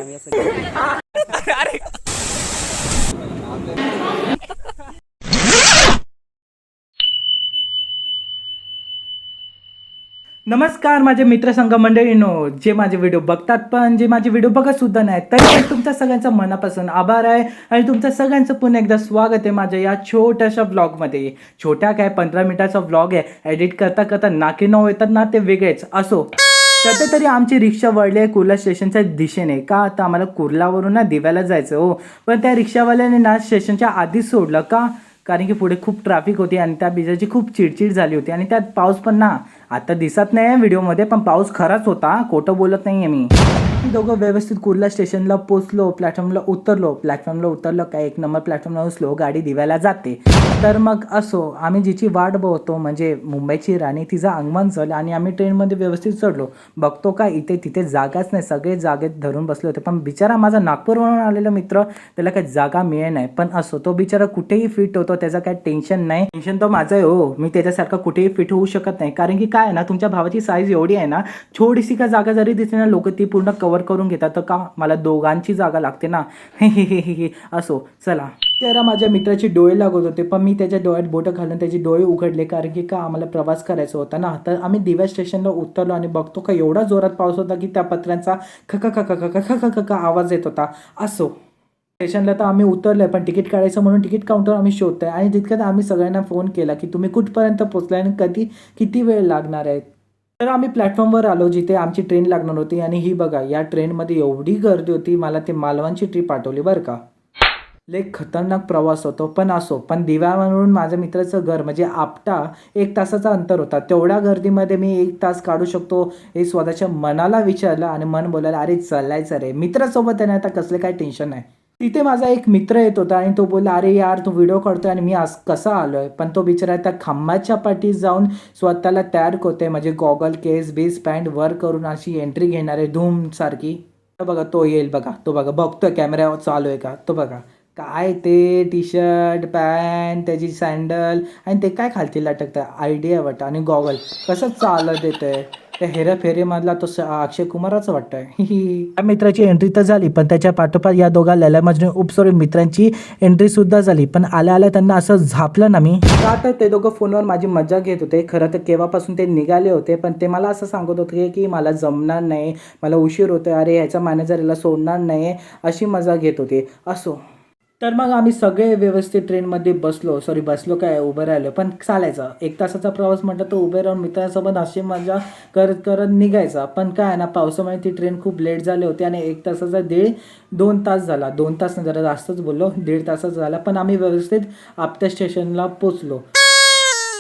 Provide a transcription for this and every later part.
अरे नमस्कार माझे मित्रसंघ मंडळींनो, जे माझे व्हिडिओ बघतात पण जे माझे व्हिडिओ बघत सुद्धा नाही तरी तुमच्या सगळ्यांचं मनापासून आभार आहे आणि तुमच्या सगळ्यांचं पुन्हा एकदा स्वागत आहे माझ्या या छोट्याशा व्लॉगमध्ये. छोट्या काय 15 मिनिटाचा व्लॉग आहे. एडिट करता करता नाकी नऊ येतात ना, ते वेगळेच. असो, सध्या तरी आमची रिक्षा वळली आहे कुर्ला स्टेशनच्या दिशेने. का आता आम्हाला कुर्लावरून ना दिव्याला जायचं हो, पण त्या रिक्षावाल्याने ना स्टेशनच्या आधीच सोडलं. का? कारण की पुढे खूप ट्रॅफिक होती आणि त्या बिजाची खूप चिडचिड झाली होती आणि त्यात पाऊस पण ना आता दिसत नाही आहे व्हिडिओमध्ये, पण पाऊस खराच होता, खोटं बोलत नाही आहे मी. दोघं व्यवस्थित कुर्ला स्टेशनला पोचलो, प्लॅटफॉर्मला उतरलो. काय एक नंबर प्लॅटफॉर्मला स्लो गाडी दिव्याला जाते. तर मग असो, आम्ही जिची वाट बघतो म्हणजे मुंबईची राणी, तिचं आगमन झालं आणि आम्ही ट्रेनमध्ये व्यवस्थित चढलो. बघतो का इथे तिथे जागाच नाही, सगळे जागेत धरून बसले होते. पण बिचारा माझा नागपूरवरून आलेला मित्र, त्याला काही जागा मिळे नाही. पण असो, तो बिचारा कुठेही फिट होतो, त्याचं काही टेन्शन नाही. टेन्शन तो माझं आहे हो, मी त्याच्यासारखं कुठेही फिट होऊ शकत नाही. कारण की काय आहे ना, तुमच्या भावाची साईज एवढी आहे ना, थोडीशी का जागा जरी दिसली ना, लोक ती पूर्ण कव्हर करून घेतात. तर का मला दोघांची जागा लागते ना. असो, चला. त्याला माझ्या मित्राचे डोळे लागत होते, पण मी त्याच्या डोळ्यात बोटं घालून त्याचे डोळे उघडले. कारण की का आम्हाला प्रवास करायचा होता ना. तर आम्ही दिव्या स्टेशनला उतरलो आणि बघतो का एवढा जोरात पाऊस होता की त्या पत्र्यांचा खका आवाज येत होता. असो, स्टेशनला तर आम्ही उतरलोय, पण तिकीट काढायचं म्हणून तिकीट काउंटर आम्ही शोधतोय. आणि तितक्यात आम्ही सगळ्यांना फोन केला की तुम्ही कुठपर्यंत पोहोचलाय आणि किती वेळ लागणार आहे. तर आम्ही प्लॅटफॉर्मवर आलो जिथे आमची ट्रेन लागणार होती. आणि ही बघा, या ट्रेनमध्ये एवढी गर्दी होती, मला ते मालवणची ट्रिप आठवली बरं का. लय खतरनाक प्रवास होतो. पण असो, पण दिव्यावरून माझ्या मित्राचं घर म्हणजे आपटा 1 तासाचा अंतर होता. तेवढ्या गर्दीमध्ये मी 1 तास काढू शकतो हे स्वतःच्या मनाला विचारलं आणि मन बोलायला अरे चालायचं रे. मित्रासोबत आहे ना, आता कसले काय टेन्शन नाही. तिथे माझा एक मित्र येत होता आणि तो बोलला अरे यार तू व्हिडिओ काढतोय आणि मी आज कसा आलोय. पण तो बिचारा त्या खांबाच्या पाठी जाऊन स्वतःला तयार करतोय, म्हणजे गॉगल केस बीस पॅन्ट वर करून अशी एंट्री घेणार आहे धूम सारखी. बघा तो येईल, बघा तो, बघा बघतोय कॅमेरा चालू आहे का, तो बघा. काय ते टी शर्ट पॅन्ट, त्याची सँडल आणि ते काय खालती लटकतं आयडिया वाटतं आणि गॉगल कसं चालत येतंय. त्या हेराफेरीमधला तो अक्षय कुमाराचं वाटतंय. त्या मित्राची एंट्री तर झाली, पण त्याच्या पाठोपाठ या दोघा लैला मजनू मित्रांची एंट्री सुद्धा झाली. पण आल्या त्यांना असं झापलं ना मी. का तर ते दोघं फोनवर माझी मजा घेत होते. खरं तर केव्हापासून ते निघाले होते, पण ते मला असं सांगत होते की मला जमणार नाही, मला उशीर होतोय, अरे ह्याचा मॅनेजर याला सोडणार नाही, अशी मजा घेत होते. असो, तर मग आम्ही सगळे व्यवस्थित ट्रेनमध्ये बसलो काय उभं राहिलो. पण चालायचं 1 तासाचा प्रवास म्हटलं तर उभे राहून मित्रांसोबत अशी मजा करत निघायचा. पण काय आहे ना, पावसामुळे ती ट्रेन खूप लेट झाली होती आणि 1 तासाचा 2 तास झाला. 2 तास जरा जास्तच बोललो, 1.5 तासाचा झाला. पण आम्ही व्यवस्थित आपट्या स्टेशनला पोचलो.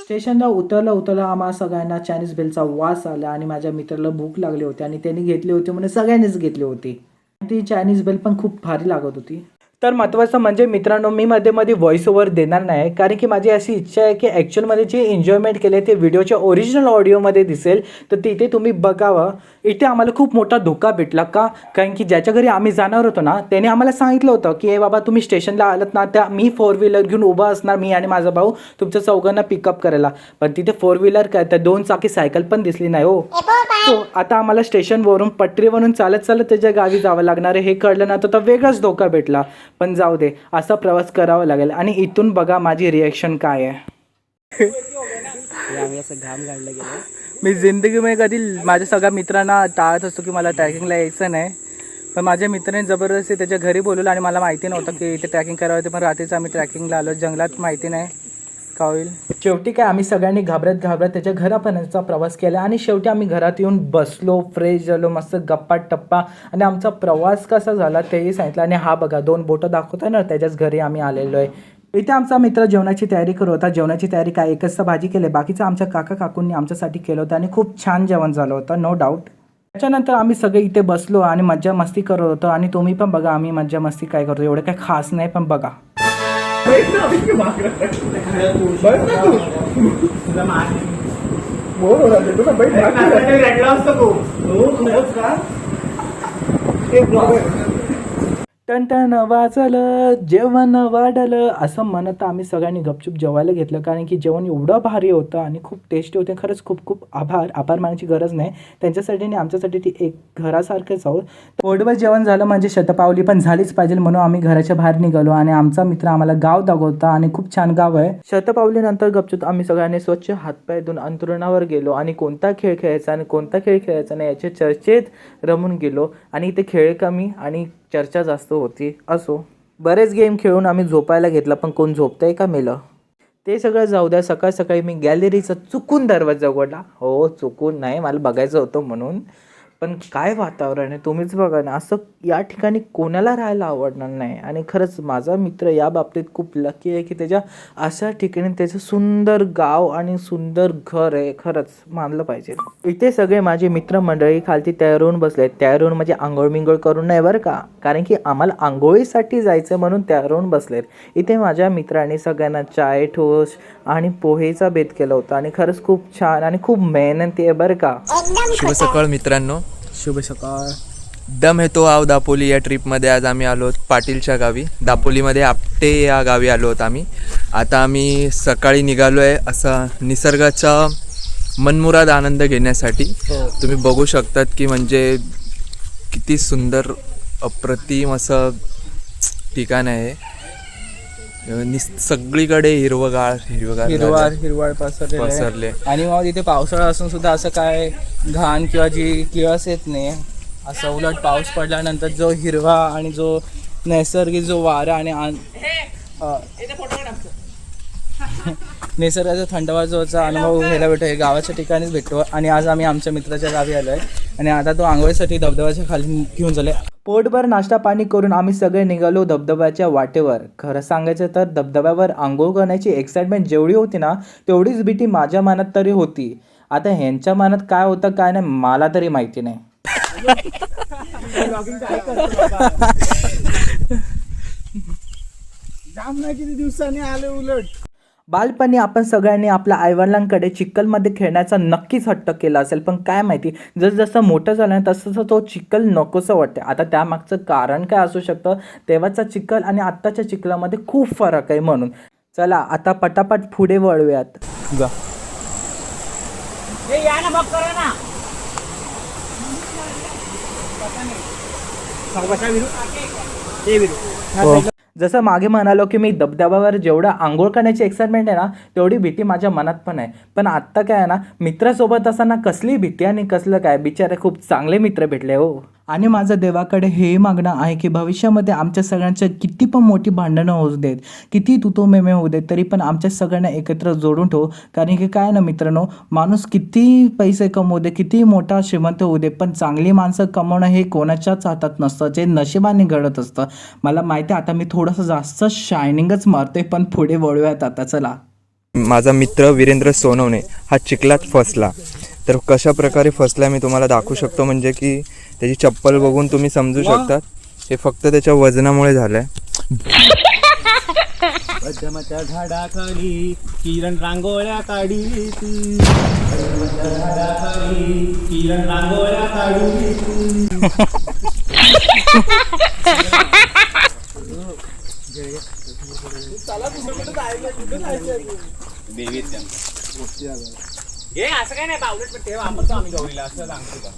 स्टेशनला उतरलं आम्हाला सगळ्यांना चायनीज बेलचा वास आला आणि माझ्या मित्राला भूक लागली होती आणि त्यांनी घेतली होती म्हणून सगळ्यांनीच घेतली होती. ती चायनीज बेल पण खूप भारी लागत होती. तर महत्त्वाचं म्हणजे मित्रांनो, मी मध्ये व्हॉइस ओव्हर देणार नाही, कारण की माझी अशी इच्छा आहे की ॲक्च्युअलमध्ये जे एन्जॉयमेंट केले ते व्हिडिओच्या ओरिजिनल ऑडिओमध्ये दिसेल. तर तिथे तुम्ही बघावं. इथे आम्हाला खूप मोठा धोका भेटला. का? कारण की ज्याच्या घरी आम्ही जाणार होतो ना, त्याने आम्हाला सांगितलं होतं की हे बाबा तुम्ही स्टेशनला आलात ना, त्या मी 4 व्हीलर घेऊन उभा असणार, मी आणि माझा भाऊ तुमच्या चौघांना पिकअप करायला. पण तिथे 4 व्हीलर काय, त्या 2 चाकी सायकल पण दिसली नाही हो. सो आता आम्हाला स्टेशनवरून पटरीवरून चालत त्याच्या गावी जावं लागणार आहे. हे कळलं ना तर वेगळाच धोका भेटला. पण जाऊ दे, असा प्रवास करावा लागेल. आणि इथून बघा माझी रिॲक्शन काय आहे. आम्ही असं घाम गाडलं गेलो. मी जिंदगीमध्ये कधी माझ्या सगळ्या मित्रांना टाळत असतो की मला ट्रॅकिंगला यायचं नाही, पण माझ्या मित्राने जबरदस्ती त्याच्या घरी बोलवलं आणि मला माहिती नव्हतं की इथे ट्रॅकिंग करावं होते. पण रात्रीच आम्ही ट्रॅकिंगला आलो, जंगलात माहिती नाही का होईल. शेवटी काय आम्ही सगळ्यांनी घाबरत त्याच्या घरापर्यंतचा प्रवास केला आणि शेवटी आम्ही घरात येऊन बसलो, फ्रेश झालो, मस्त गप्पा टप्पा आणि आमचा प्रवास कसा झाला तेही सांगितलं. आणि हा बघा 2 बोटं दाखवत आहे ना, त्याच्याच घरी आम्ही आलेलो आहे. इथे आमचा मित्र जेवणाची तयारी करत होता. जेवणाची तयारी काय, एकच भाजी केली, बाकीचं आमच्या काकांनी आमच्यासाठी केलं होतं आणि खूप छान जेवण झालं होतं, नो डाऊट. त्याच्यानंतर आम्ही सगळे इथे बसलो आणि मज्जा मस्ती करत होतो. आणि तुम्ही पण बघा आम्ही मज्जा मस्ती काय करतो, एवढं काय खास नाही, पण बघा. टन वाजलं जेवण वाढलं असं म्हणत आम्ही सगळ्यांनी गपचूप जेवायला घेतलं, कारण की जेवण एवढं भारी होतं आणि खूप टेस्टी होते. खरंच खूप खूप आभार मानायची गरज नाही त्यांच्यासाठी आणि आमच्यासाठी ती एक घरासारखंच आहोत. पोटभर जेवण झालं म्हणजे शतपावली पण झालीच पाहिजे, म्हणून आम्ही घराच्या बाहेर निघालो आणि आमचा मित्र आम्हाला गाव दाखवता आणि खूप छान गाव आहे. शतपावलीनंतर गपचूप आम्ही सगळ्यांनी स्वच्छ हातपाय धुवून अंथरुणावर गेलो आणि कोणता खेळ खेळायचा आणि कोणता खेळ खेळायचा नाही याच्या चर्चेत रमून गेलो. आणि इथे खेळ कमी आणि चर्चा जास्त होती. असो, बरेच गेम खेळून आम्ही झोपायला घेतला, पण कोण झोपतंय का मेलं ते सगळं जाऊ द्या. सकाळी मी गॅलरीचा चुकून दरवाजा उघडला. हो, चुकून नाही, मला बघायचं होतं म्हणून. पण काय वातावरण आहे तुम्हीच बघा ना, असं या ठिकाणी कोणाला राहायला आवडणार नाही. आणि खरंच माझा मित्र या बाबतीत खूप लकी आहे की त्याच्या अशा ठिकाणी त्याचं सुंदर गाव आणि सुंदर घर आहे. खरंच मानलं पाहिजे. इथे सगळे माझे मित्रमंडळी खालती तयार होऊन बसले. तयार होऊन म्हणजे आंघोळ करून नाही बरं का, कारण की आम्हाला आंघोळीसाठी जायचं म्हणून तयार होऊन बसलेत. इथे माझ्या मित्रांनी सगळ्यांना चाय, टोस्ट आणि पोहेचा बेत केला होता आणि खरंच खूप छान आणि खूप मेहनती आहे बरं का. शुभ सकाळ मित्रांनो. शुभ सकाळ. दम येतो आव दापोली या ट्रिपमध्ये आज आम्ही आलो आहोत पाटीलच्या गावी. दापोलीमध्ये आपटे या गावी आलो आहोत आम्ही. आता आम्ही सकाळी निघालो आहे असा निसर्गाचा मनमुराद आनंद घेण्यासाठी. तुम्ही बघू शकतात की म्हणजे किती सुंदर अप्रतिम असं ठिकाण आहे. सगळीकडे हिरवळ पसरले. आणि मग इथे पावसाळा असून सुद्धा असं काय घाण किंवा जी किळस येत नाही. असं उलट पाऊस पडल्यानंतर जो हिरवा आणि जो नैसर्गिक जो वारा आणि निसर्गाचा थंडवा जोचा अनुभव घ्यायला भेटतो हे गावाच्या ठिकाणीच भेटतो. आणि आज आम्ही आमच्या मित्राच्या गावी आलो आहे आणि आता तो आंघोळीसाठी धबधब्याच्या खाली घेऊन झाले. पोटभर नाश्ता पाणी करून आम्ही सगळे निघालो धबधब्याच्या वाटेवर. खरं सांगायचं तर धबधब्यावर आंघोळ करण्याची एक्साइटमेंट जेवढी होती ना, तेवढीच भीती माझ्या मनात तरी होती. आता ह्यांच्या मनात काय होतं काय नाही मला तरी माहिती नाही. किती दिवसांनी आले उलट. बालपणी आपण सगळ्यांनी आपल्या आईवडिलांकडे चिखलमध्ये खेळण्याचा नक्कीच हट्ट केला असेल, पण काय माहिती जसं मोठं झालं ना तसं तो चिखल नकोसं वाटते. आता त्यामागचं कारण काय असू शकतं, तेव्हाचा चिखल आणि आत्ताच्या चिखलामध्ये खूप फरक आहे. म्हणून चला आता पटापट पुढे वळूयात. जा. जसं मागे म्हणालो की मी धबधब्यावर जेवढं आंघोळ करण्याची एक्साइटमेंट आहे ना, तेवढी भीती माझ्या मनात पण आहे. पण आत्ता काय आहे ना, मित्रासोबत असताना कसली भीती आणि कसलं काय, बिचारे खूप चांगले मित्र भेटले हो. आणि माझं देवाकडे हे मागणं आहे की भविष्यामध्ये आमच्या सगळ्यांच्या किती पण मोठी भांडणं होऊ देत, किती तुतो मेमे होऊ देत, तरी पण आमच्या सगळ्यांना एकत्र जोडून ठेवू. कारण की काय ना मित्रांनो, माणूस किती पैसे कमवू दे, किती मोठा श्रीमंत होऊ दे, पण चांगली माणसं कमवणं हे कोणाच्याच हातात नसतं, जे नशिबाने घडत असतं. मला माहिती आहे आता मी थोडंसं जास्त शायनिंगच मारते, पण पुढे वळूयात आता. चला. माझा मित्र वीरेंद्र सोनवणे हा चिखलात फसला. तर कशा प्रकारे फसला मी तुम्हाला दाखवू शकतो. म्हणजे की त्याची चप्पल बघून तुम्ही समजू शकतात हे फक्त त्याच्या वजनामुळे झालंय. पद्माच्या झाडाखाली किरण रांगोळ्या काढी, किरण रांगोळ्या काढी. असं काय नाही पावलेट पण ते वापरतो आम्ही गौरीला असं सांगतो का.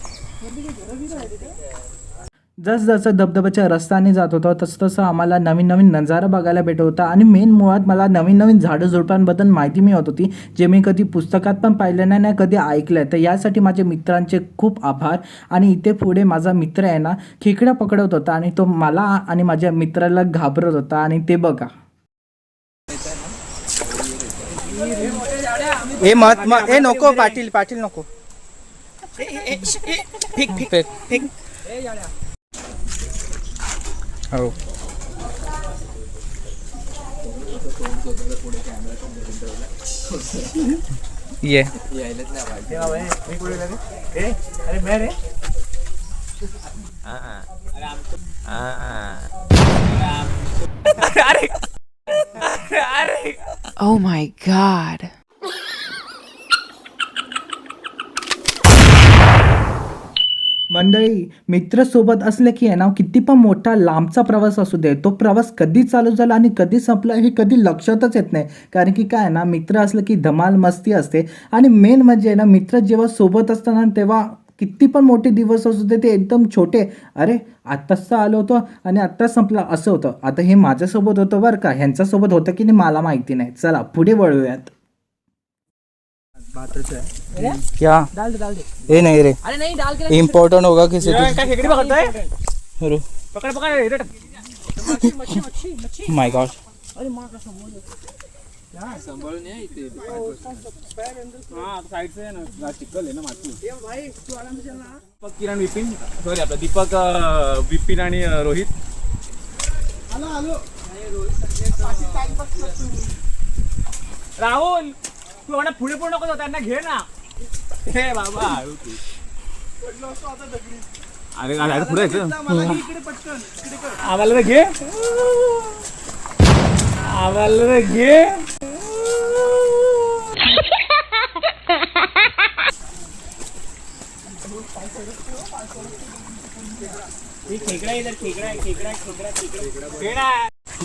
जसं धबधब्याच्या रस्त्याने जात होतं तसं आम्हाला नवीन नजारा बघायला भेटत होता. आणि मेन मुळात मला नवीन झाडं झुडपांबद्दल माहिती मिळत होती, जे मी कधी पुस्तकात पण पाहिलं नाही कधी ऐकलं आहे. तर यासाठी माझ्या मित्रांचे खूप आभार. आणि इथे पुढे माझा मित्र आहे ना, खेकड्या पकडत होता आणि तो मला आणि माझ्या मित्राला घाबरत होता. आणि ते बघा, ए मत ए नको पाटील नको. फेक. हो. ये. Oh my God. मंडळी मित्र सोबत असले की आहे ना किती पण मोठा लांबचा प्रवास असू दे तो प्रवास कधी चालू झाला आणि कधी संपला हे कधी लक्षातच येत नाही. कारण की काय आहे ना मित्र असलं की धमाल मस्ती असते आणि मेन म्हणजे आहे ना मित्र जेव्हा सोबत असताना तेव्हा किती पण मोठे दिवस असू दे ते एकदम छोटे. अरे आत्ताच तर आलो होतो आणि आत्ताच संपला असं होतं. आता हे माझ्यासोबत होतं बरं का, ह्यांच्यासोबत होतं की नाही मला माहिती नाही. चला पुढे वळूयात. क्या ये नहीं रे इम्पोर्टेंट होगा किसी माय गॉड. किरण विपिन सॉरी आपला दीपक विपिन आणि रोहित. राहुल तू म्हणा पुढे पुढे नको त्यांना घे ना. हे बाबा अरे आता पुढे आम्हाला घे आम्हाला घे.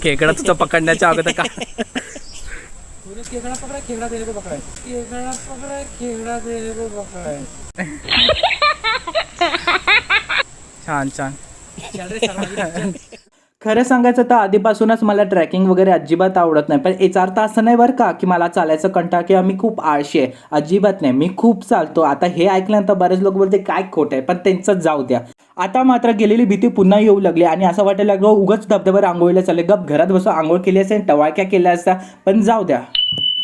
खेकडा तुझा पकडण्याच्या अगोदर का छान छान. खरं सांगायचं तर आधीपासूनच मला ट्रॅकिंग वगैरे अजिबात आवडत नाही. पण याचा अर्थ असं नाही बरं का की मला चालायचं कंटाळा किंवा मी खूप आळशी आहे. अजिबात नाही, मी खूप चालतो. आता हे ऐकल्यानंतर बरेच लोक बोलते काय खोटं आहे, पण त्यांचं जाऊ द्या. आता मात्र गेलेली भीती पुन्हा येऊ लागली आणि असं वाटायला लागलं उगाच धबधब्यावर आंघोळीला चालले. गप घरात बसून आंघोळ केली असेल, टवाळक्या केल्या असत्या, पण जाऊ द्या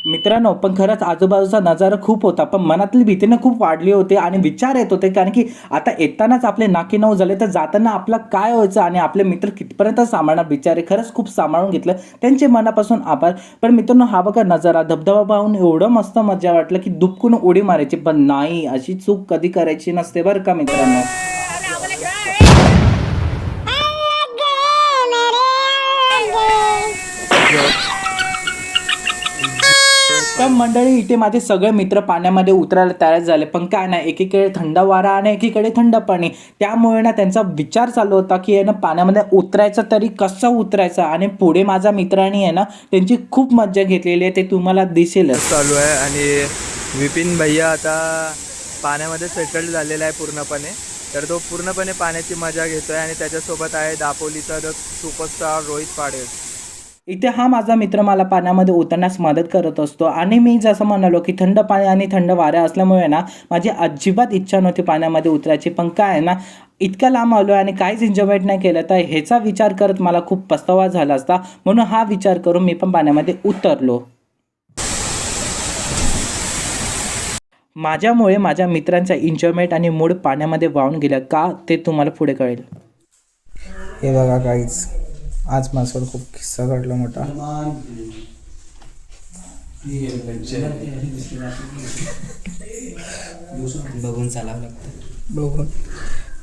मित्रांनो. पण खरंच आजूबाजूचा नजारा खूप होता, पण मनातली भीतीनं खूप वाढली होती आणि विचार येत होते कारण की आता येतानाच आपले नाकी नऊ झाले तर जाताना आपलं काय व्हायचं आणि आपले मित्र कितपर्यंत सांभाळणार. बिचारे खरंच खूप सांभाळून घेतलं, त्यांचे मनापासून आभार. पण मित्रांनो हा बघा नजारा धबधबा पाहून एवढं मस्त मजा वाटलं की दुपकून उडी मारायची, पण नाही अशी चूक कधी करायची नसते बरं का मित्रांनो. तर मंडळी इथे माझे सगळे मित्र पाण्यामध्ये उतरायला तयार झाले, पण काय नाही एकीकडे थंड वारा आणि एकीकडे थंड पाणी. त्यामुळे ना त्यांचा विचार चालू होता की आहे ना पाण्यामध्ये उतरायचं तरी कसं उतरायचं. आणि पुढे माझ्या मित्रांनी आहे ना त्यांची खूप मज्जा घेतलेली आहे, ते तुम्हाला दिसेलच. चालू आहे आणि विपिन भैया आता पाण्यामध्ये सेटल झालेला आहे पूर्णपणे. तर तो पूर्णपणे पाण्याची मजा घेतोय आणि त्याच्यासोबत आहे दापोलीचा सुपरस्टार रोहित पाडे. इथे हा माझा मित्र मला पाण्यामध्ये उतरण्यास मदत करत असतो आणि मी जसं म्हणालो की थंड पाणी आणि थंड वाऱ्या असल्यामुळे ना माझी अजिबात इच्छा नव्हती पाण्यामध्ये उतरायची. पण काय आहे ना इतका लांब आलो आणि काहीच एन्जॉयमेंट नाही केलं तर ह्याचा विचार करत मला खूप पस्तावा झाला असता. म्हणून हा विचार करून मी पण पाण्यामध्ये उतरलो. माझ्यामुळे माझ्या मित्रांचा एन्जॉयमेंट आणि मूड पाण्यामध्ये वाहून गेला का ते तुम्हाला पुढे कळेल. हे बघा काहीच आज माझ्यावर खूप किस्सा घडला मोठा. बघून चालावं लागतं. बघून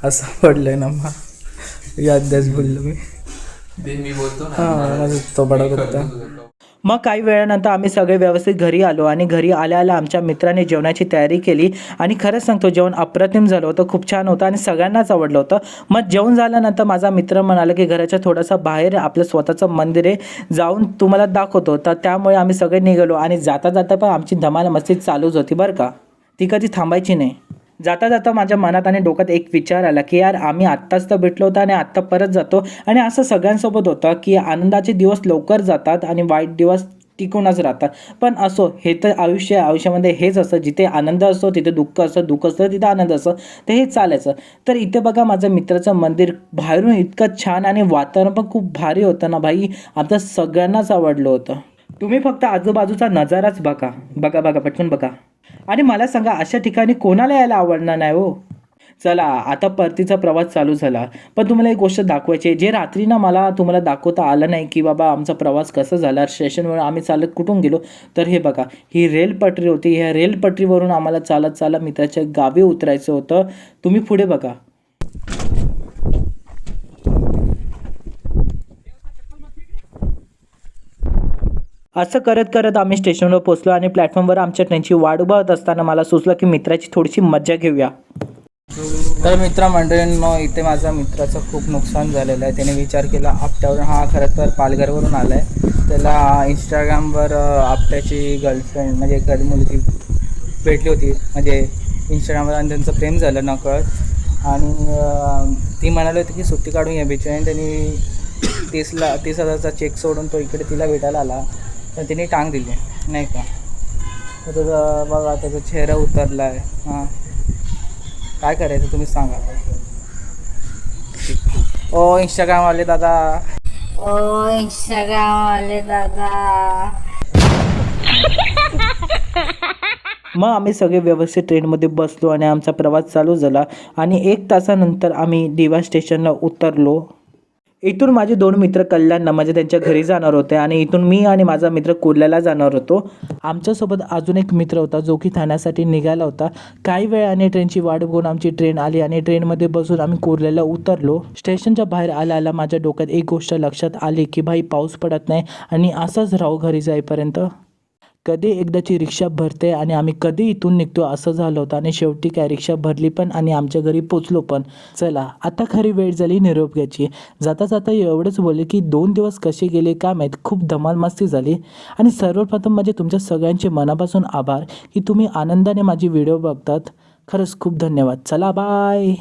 असं पडलंय ना मग याद्याच बोललो मी बोलतो हां माझं तो बडा होता. मग काही वेळानंतर आम्ही सगळे व्यवस्थित घरी आलो आणि घरी आल्या आमच्या मित्राने जेवणाची तयारी केली आणि खरंच सांगतो जेवण अप्रतिम झालं होतं, खूप छान होतं आणि सगळ्यांनाच आवडलं होतं. मग जेवण झाल्यानंतर माझा मित्र म्हणाला की घराच्या थोडंसं बाहेर आपलं स्वतःचं मंदिर आहे, जाऊन तुम्हाला दाखवतो. तर त्यामुळे आम्ही सगळे निघालो आणि जाता जाता पण आमची धमाल मस्ती चालूच होती बरं का, ती कधी थांबायची नाही. जाता जाता माझ्या मनात आणि डोक्यात एक विचार आला की यार आम्ही आत्ताच तर भेटलो होतो आणि आत्ता परत जातो. आणि असं सगळ्यांसोबत होतं की आनंदाचे दिवस लवकर जातात आणि वाईट दिवस टिकूनच राहतात. पण असो हे तर आयुष्य, आयुष्यामध्ये हेच असतं, जिथे आनंद असतो तिथे दुःख असतं, दुःख असतं तिथे आनंद असतं, तर हे चालायचं. तर इथे बघा माझं मित्राचं मंदिर बाहेरून इतकं छान आणि वातावरण पण खूप भारी होतं ना भाई, आमचं सगळ्यांनाच आवडलं होतं. तुम्ही फक्त आजूबाजूचा नजाराच बघा बघा बघा पटकन बघा आणि मला सांगा अशा ठिकाणी कोणाला यायला आवडणार नाही हो. चला आता परतीचा प्रवास चालू झाला, पण तुम्हाला एक गोष्ट दाखवायची आहे जे रात्री ना मला तुम्हाला दाखवता आलं नाही की बाबा आमचा प्रवास कसा झाला, स्टेशनवर आम्ही चालत कुठून गेलो. तर हे बघा ही रेल पटरी होती, ह्या रेल पटरीवरून आम्हाला चालत चालत मित्राच्या गावी उतरायचं होतं. तुम्ही पुढे बघा. असं करत करत आम्ही स्टेशनवर पोहोचलो आणि प्लॅटफॉर्मवर आमच्या ट्रेनची वाट बघत असताना मला सुचलं की मित्राची थोडीशी मज्जा घेऊया. तर मित्रमंडळींनो, इथे माझ्या मित्राचं खूप नुकसान झालेलं आहे. त्याने विचार केला आपट्यावरून, हा खरं तर पालघरवरून आला आहे. त्याला इंस्टाग्रामवर आपट्याची गर्लफ्रेंड म्हणजे एखादी मुलगी भेटली होती, म्हणजे इंस्टाग्रामवर, आणि त्यांचं प्रेम झालं नकळत. आणि ती म्हणाली होती की सुट्टी काढून या बीच, आणि त्यांनी 30,000चा चेक सोडून तो इकडे तिला भेटायला आला, तर तिने टांग दिली नाही का. तर बघा त्याचा चेहरा उतरला आहे. हां, काय करायचं तुम्ही सांगा. ओ इंस्टाग्रामवाले दादा, ओ इंस्टाग्राम वाले दादा. मग आम्ही सगळे व्यवस्थित ट्रेनमध्ये बसलो आणि आमचा प्रवास चालू झाला. आणि 1 तासानंतर आम्ही दिवा स्टेशनला उतरलो. इथून माझे 2 मित्र कल्याणला म्हणजे त्यांच्या घरी जाणार होते, आणि इथून मी आणि माझा मित्र कुर्ल्याला जाणार होतो. आमच्यासोबत अजून एक मित्र होता जो की ठाण्यासाठी निघाला होता. काही वेळाने ट्रेनची वाट बघून आमची ट्रेन आली आणि ट्रेनमध्ये बसून आम्ही कुर्ल्याला उतरलो. स्टेशनच्या बाहेर आला माझ्या डोक्यात एक गोष्ट लक्षात आली की भाई पाऊस पडत नाही आणि असंच राहू घरी जाईपर्यंत. कधी एकदाची रिक्षा भरते आणि आम्ही कधी इथून निघतो असं झालं होतं. आणि शेवटी काय रिक्षा भरली पण आणि आमच्या घरी पोचलो पण. चला आता खरी वेळ झाली निरोप घ्यायची. जाता जाता एवढंच बोलले की 2 दिवस कसे गेले काय माहीत, खूप धमाल मस्ती झाली. आणि सर्वप्रथम म्हणजे तुमच्या सगळ्यांचे मनापासून आभार की तुम्ही आनंदाने माझी व्हिडिओ बघतात. खरंच खूप धन्यवाद. चला बाय.